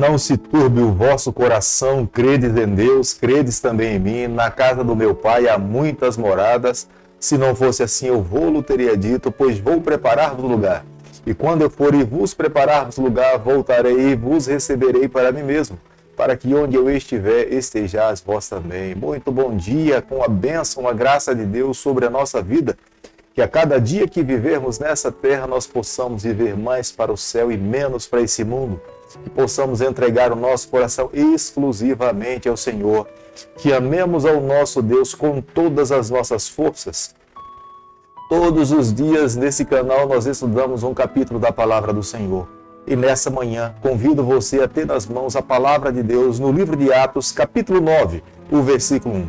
não se turbe o vosso coração, credes em Deus, credes também em mim. Na casa do meu pai há muitas moradas. Se não fosse assim, eu vou-lo teria dito, pois vou preparar-vos lugar. E quando eu for e vos preparar-vos lugar, voltarei e vos receberei para mim mesmo, para que onde eu estiver, estejais vós também. Muito bom dia, com a bênção, a graça de Deus sobre a nossa vida. Que a cada dia que vivermos nessa terra, nós possamos viver mais para o céu e menos para esse mundo. Que possamos entregar o nosso coração exclusivamente ao Senhor. Que amemos ao nosso Deus com todas as nossas forças. Todos os dias nesse canal nós estudamos um capítulo da Palavra do Senhor. E nessa manhã convido você a ter nas mãos a Palavra de Deus no livro de Atos, capítulo 9, o versículo 1.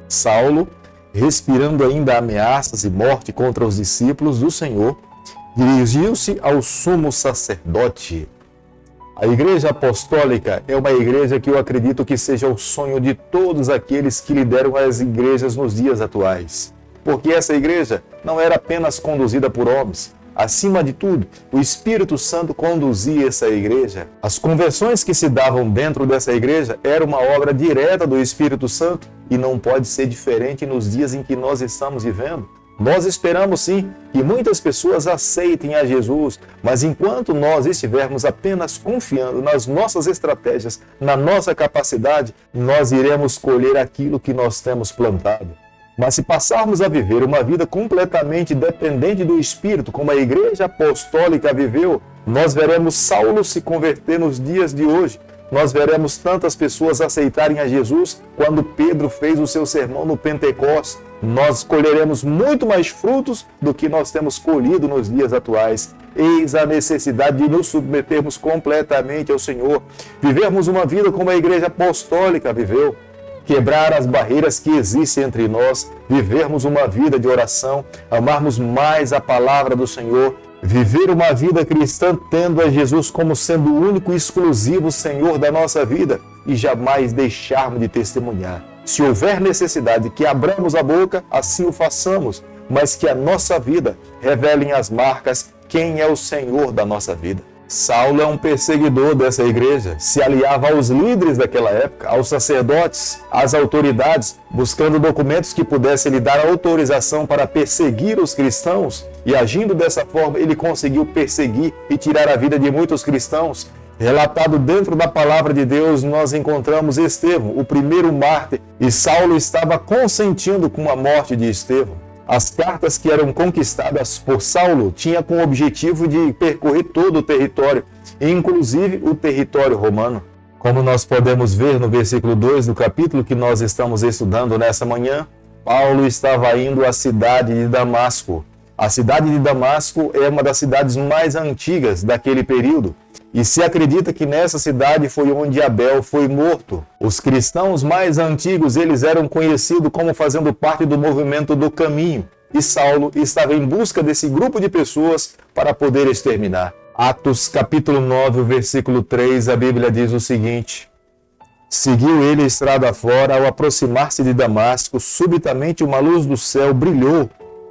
Saulo, respirando ainda ameaças e morte contra os discípulos do Senhor, dirigiu-se ao sumo sacerdote. A Igreja Apostólica é uma igreja que eu acredito que seja o sonho de todos aqueles que lideram as igrejas nos dias atuais. Porque essa igreja não era apenas conduzida por homens. Acima de tudo, o Espírito Santo conduzia essa igreja. As conversões que se davam dentro dessa igreja eram uma obra direta do Espírito Santo e não pode ser diferente nos dias em que nós estamos vivendo. Nós esperamos sim que muitas pessoas aceitem a Jesus, mas enquanto nós estivermos apenas confiando nas nossas estratégias, na nossa capacidade, nós iremos colher aquilo que nós temos plantado. Mas se passarmos a viver uma vida completamente dependente do Espírito, como a Igreja Apostólica viveu, nós veremos Saulo se converter nos dias de hoje. Nós veremos tantas pessoas aceitarem a Jesus quando Pedro fez o seu sermão no Pentecostes. Nós colheremos muito mais frutos do que nós temos colhido nos dias atuais. Eis a necessidade de nos submetermos completamente ao Senhor. Vivermos uma vida como a Igreja Apostólica viveu. Quebrar as barreiras que existem entre nós, vivermos uma vida de oração, amarmos mais a palavra do Senhor, viver uma vida cristã tendo a Jesus como sendo o único e exclusivo Senhor da nossa vida e jamais deixarmos de testemunhar. Se houver necessidade que abramos a boca, assim o façamos, mas que a nossa vida revele as marcas quem é o Senhor da nossa vida. Saulo é um perseguidor dessa igreja, se aliava aos líderes daquela época, aos sacerdotes, às autoridades, buscando documentos que pudessem lhe dar autorização para perseguir os cristãos, e agindo dessa forma ele conseguiu perseguir e tirar a vida de muitos cristãos. Relatado dentro da palavra de Deus, nós encontramos Estevão, o primeiro mártir, e Saulo estava consentindo com a morte de Estevão. As cartas que eram conquistadas por Saulo tinham com o objetivo de percorrer todo o território, inclusive o território romano. Como nós podemos ver no versículo 2 do capítulo que nós estamos estudando nessa manhã, Paulo estava indo à cidade de Damasco. A cidade de Damasco é uma das cidades mais antigas daquele período. E se acredita que nessa cidade foi onde Abel foi morto. Os cristãos mais antigos, eles eram conhecidos como fazendo parte do movimento do caminho. E Saulo estava em busca desse grupo de pessoas para poder exterminar. Atos capítulo 9, versículo 3, a Bíblia diz o seguinte: Seguiu ele a estrada fora, ao aproximar-se de Damasco, subitamente uma luz do céu brilhou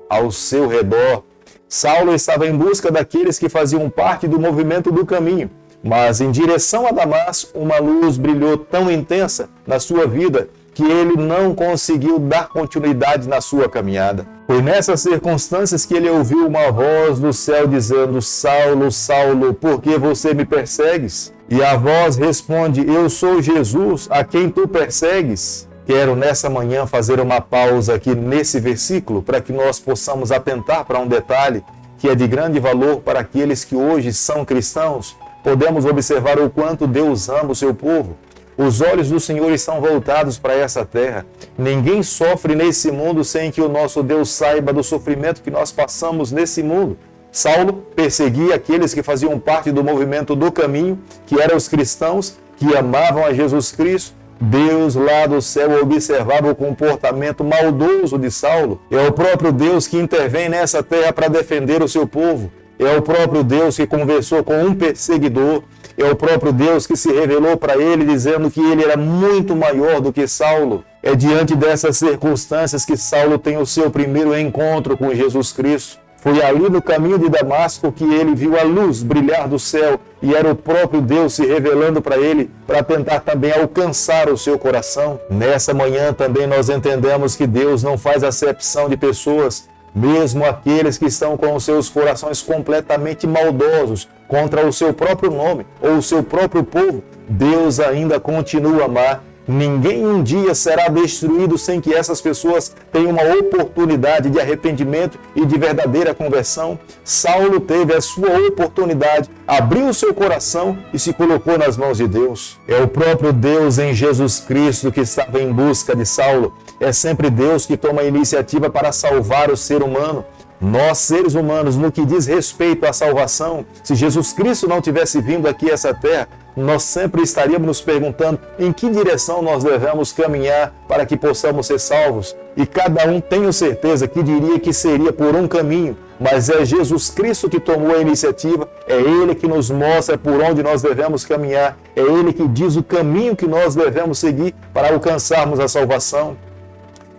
ao seu redor. Saulo estava em busca daqueles que faziam parte do movimento do caminho, mas em direção a Damasco, uma luz brilhou tão intensa na sua vida que ele não conseguiu dar continuidade na sua caminhada. Foi nessas circunstâncias que ele ouviu uma voz do céu dizendo: Saulo, Saulo, por que você me persegues? E a voz responde: Eu sou Jesus, a quem tu persegues. Quero nessa manhã fazer uma pausa aqui nesse versículo para que nós possamos atentar para um detalhe que é de grande valor para aqueles que hoje são cristãos. Podemos observar o quanto Deus ama o seu povo. Os olhos do Senhor estão voltados para essa terra. Ninguém sofre nesse mundo sem que o nosso Deus saiba do sofrimento que nós passamos nesse mundo. Saulo perseguia aqueles que faziam parte do movimento do caminho, que eram os cristãos, que amavam a Jesus Cristo. Deus lá do céu observava o comportamento maldoso de Saulo. É o próprio Deus que intervém nessa terra para defender o seu povo. É o próprio Deus que conversou com um perseguidor. É o próprio Deus que se revelou para ele, dizendo que ele era muito maior do que Saulo. É diante dessas circunstâncias que Saulo tem o seu primeiro encontro com Jesus Cristo. Foi ali no caminho de Damasco que ele viu a luz brilhar do céu e era o próprio Deus se revelando para ele, para tentar também alcançar o seu coração. Nessa manhã também nós entendemos que Deus não faz acepção de pessoas, mesmo aqueles que estão com os seus corações completamente maldosos contra o seu próprio nome ou o seu próprio povo. Deus ainda continua a amar. Ninguém um dia será destruído sem que essas pessoas tenham uma oportunidade de arrependimento e de verdadeira conversão. Saulo teve a sua oportunidade, abriu o seu coração e se colocou nas mãos de Deus. É o próprio Deus em Jesus Cristo que estava em busca de Saulo. É sempre Deus que toma a iniciativa para salvar o ser humano. Nós, seres humanos, no que diz respeito à salvação, se Jesus Cristo não tivesse vindo aqui a essa terra, nós sempre estaríamos nos perguntando em que direção nós devemos caminhar para que possamos ser salvos. E cada um, tenho certeza, que diria que seria por um caminho, mas é Jesus Cristo que tomou a iniciativa, é Ele que nos mostra por onde nós devemos caminhar, é Ele que diz o caminho que nós devemos seguir para alcançarmos a salvação.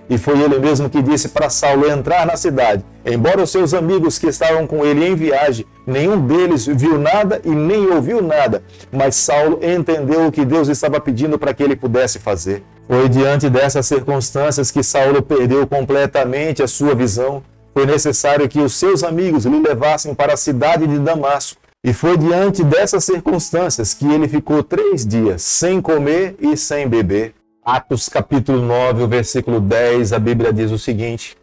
E foi ele mesmo que disse para Saulo entrar na cidade. Embora os seus amigos que estavam com ele em viagem, nenhum deles viu nada e nem ouviu nada. Mas Saulo entendeu o que Deus estava pedindo para que ele pudesse fazer. Foi diante dessas circunstâncias que Saulo perdeu completamente a sua visão. Foi necessário que os seus amigos lhe levassem para a cidade de Damasco. E foi diante dessas circunstâncias que ele ficou 3 dias sem comer e sem beber. Atos capítulo 9, o versículo 10, a Bíblia diz o seguinte: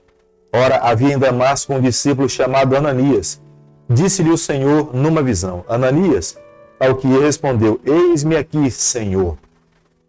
Ora, havia em Damasco um discípulo chamado Ananias. Disse-lhe o Senhor numa visão: Ananias, ao que ele respondeu: Eis-me aqui, Senhor.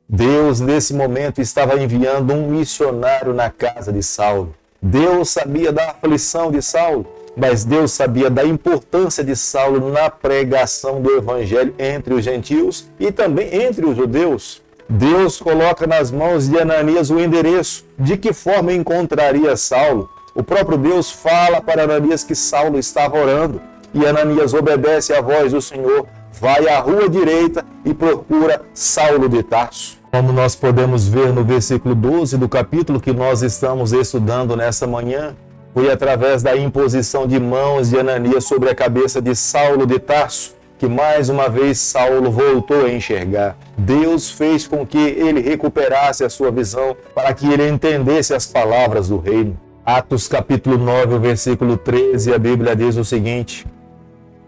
Deus, nesse momento, estava enviando um missionário na casa de Saulo. Deus sabia da aflição de Saulo, mas Deus sabia da importância de Saulo na pregação do evangelho entre os gentios e também entre os judeus. Deus coloca nas mãos de Ananias o endereço de que forma encontraria Saulo. O próprio Deus fala para Ananias que Saulo estava orando e Ananias obedece à voz do Senhor, vai à rua direita e procura Saulo de Tarso. Como nós podemos ver no versículo 12 do capítulo que nós estamos estudando nessa manhã, foi através da imposição de mãos de Ananias sobre a cabeça de Saulo de Tarso que mais uma vez Saulo voltou a enxergar. Deus fez com que ele recuperasse a sua visão para que ele entendesse as palavras do reino. Atos capítulo 9, o versículo 13, a Bíblia diz o seguinte: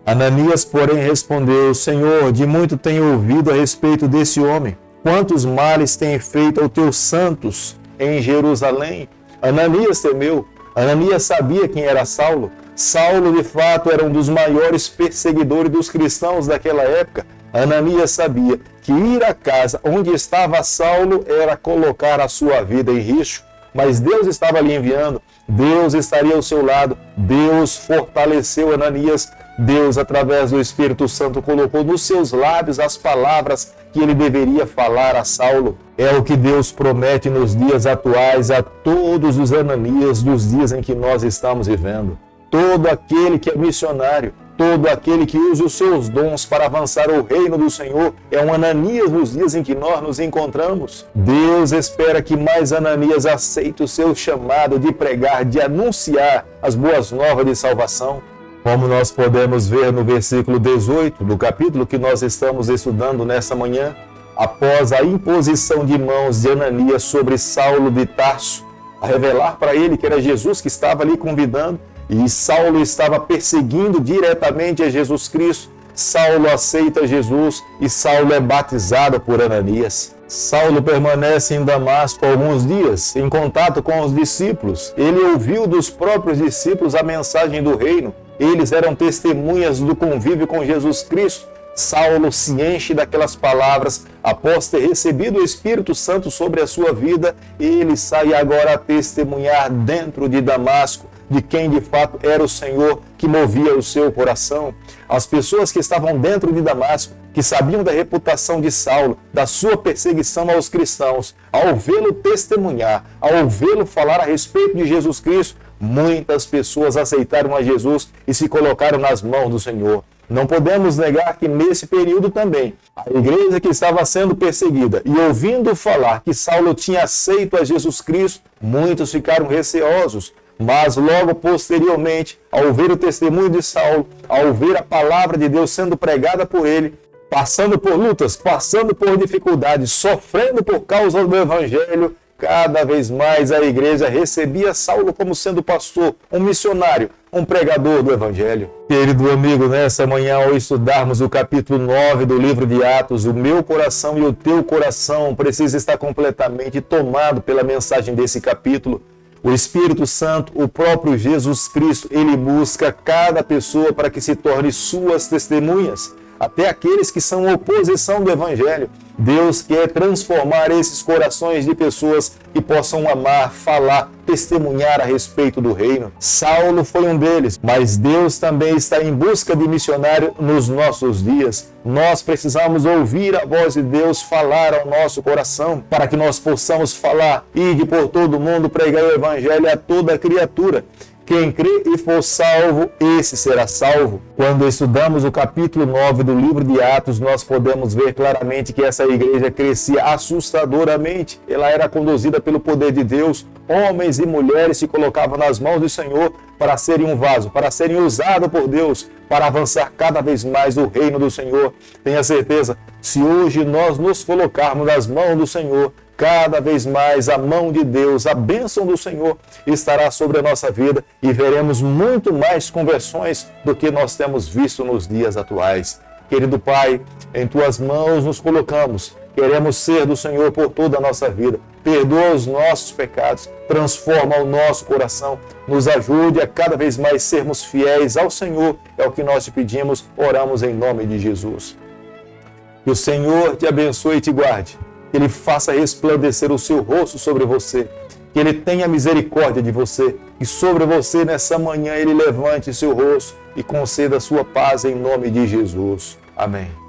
Ananias, porém, respondeu: Senhor, de muito tenho ouvido a respeito desse homem. Quantos males tem feito aos teus santos em Jerusalém? Ananias temeu. Ananias sabia quem era Saulo. Saulo, de fato, era um dos maiores perseguidores dos cristãos daquela época. Ananias sabia que ir à casa onde estava Saulo era colocar a sua vida em risco. Mas Deus estava lhe enviando, Deus estaria ao seu lado, Deus fortaleceu Ananias, Deus, através do Espírito Santo, colocou nos seus lábios as palavras que ele deveria falar a Saulo. É o que Deus promete nos dias atuais a todos os Ananias dos dias em que nós estamos vivendo. Todo aquele que é missionário, todo aquele que usa os seus dons para avançar o reino do Senhor é um Ananias nos dias em que nós nos encontramos. Deus espera que mais Ananias aceite o seu chamado de pregar, de anunciar as boas novas de salvação. Como nós podemos ver no versículo 18 do capítulo que nós estamos estudando nessa manhã, após a imposição de mãos de Ananias sobre Saulo de Tarso, a revelar para ele que era Jesus que estava ali convidando, e Saulo estava perseguindo diretamente a Jesus Cristo. Saulo aceita Jesus e Saulo é batizado por Ananias. Saulo permanece em Damasco alguns dias, em contato com os discípulos. Ele ouviu dos próprios discípulos a mensagem do reino. Eles eram testemunhas do convívio com Jesus Cristo. Saulo se enche daquelas palavras. Após ter recebido o Espírito Santo sobre a sua vida, ele sai agora a testemunhar dentro de Damasco de quem de fato era o Senhor que movia o seu coração. As pessoas que estavam dentro de Damasco, que sabiam da reputação de Saulo, da sua perseguição aos cristãos, ao vê-lo testemunhar, ao vê-lo falar a respeito de Jesus Cristo, muitas pessoas aceitaram a Jesus e se colocaram nas mãos do Senhor. Não podemos negar que nesse período também, a igreja que estava sendo perseguida e ouvindo falar que Saulo tinha aceito a Jesus Cristo, muitos ficaram receosos. Mas logo posteriormente, ao ver o testemunho de Saulo, ao ver a palavra de Deus sendo pregada por ele, passando por lutas, passando por dificuldades, sofrendo por causa do evangelho, cada vez mais a igreja recebia Saulo como sendo pastor, um missionário, um pregador do evangelho. Querido amigo, nessa manhã, ao estudarmos o capítulo 9 do livro de Atos, o meu coração e o teu coração precisa estar completamente tomado pela mensagem desse capítulo. O Espírito Santo, o próprio Jesus Cristo, ele busca cada pessoa para que se torne suas testemunhas, até aqueles que são oposição do Evangelho. Deus quer transformar esses corações de pessoas que possam amar, falar, testemunhar a respeito do reino. Saulo foi um deles, mas Deus também está em busca de missionário nos nossos dias. Nós precisamos ouvir a voz de Deus falar ao nosso coração, para que nós possamos falar, ide por todo o mundo, pregar o Evangelho a toda criatura. Quem crê e for salvo, esse será salvo. Quando estudamos o capítulo 9 do livro de Atos, nós podemos ver claramente que essa igreja crescia assustadoramente. Ela era conduzida pelo poder de Deus. Homens e mulheres se colocavam nas mãos do Senhor para serem um vaso, para serem usados por Deus, para avançar cada vez mais o reino do Senhor. Tenha certeza, se hoje nós nos colocarmos nas mãos do Senhor, cada vez mais a mão de Deus, a bênção do Senhor estará sobre a nossa vida e veremos muito mais conversões do que nós temos visto nos dias atuais. Querido Pai, em Tuas mãos nos colocamos. Queremos ser do Senhor por toda a nossa vida. Perdoa os nossos pecados, transforma o nosso coração, nos ajude a cada vez mais sermos fiéis ao Senhor. É o que nós te pedimos, oramos em nome de Jesus. Que o Senhor te abençoe e te guarde. Que Ele faça resplandecer o seu rosto sobre você, que Ele tenha misericórdia de você, e sobre você nessa manhã Ele levante seu rosto e conceda a sua paz em nome de Jesus. Amém.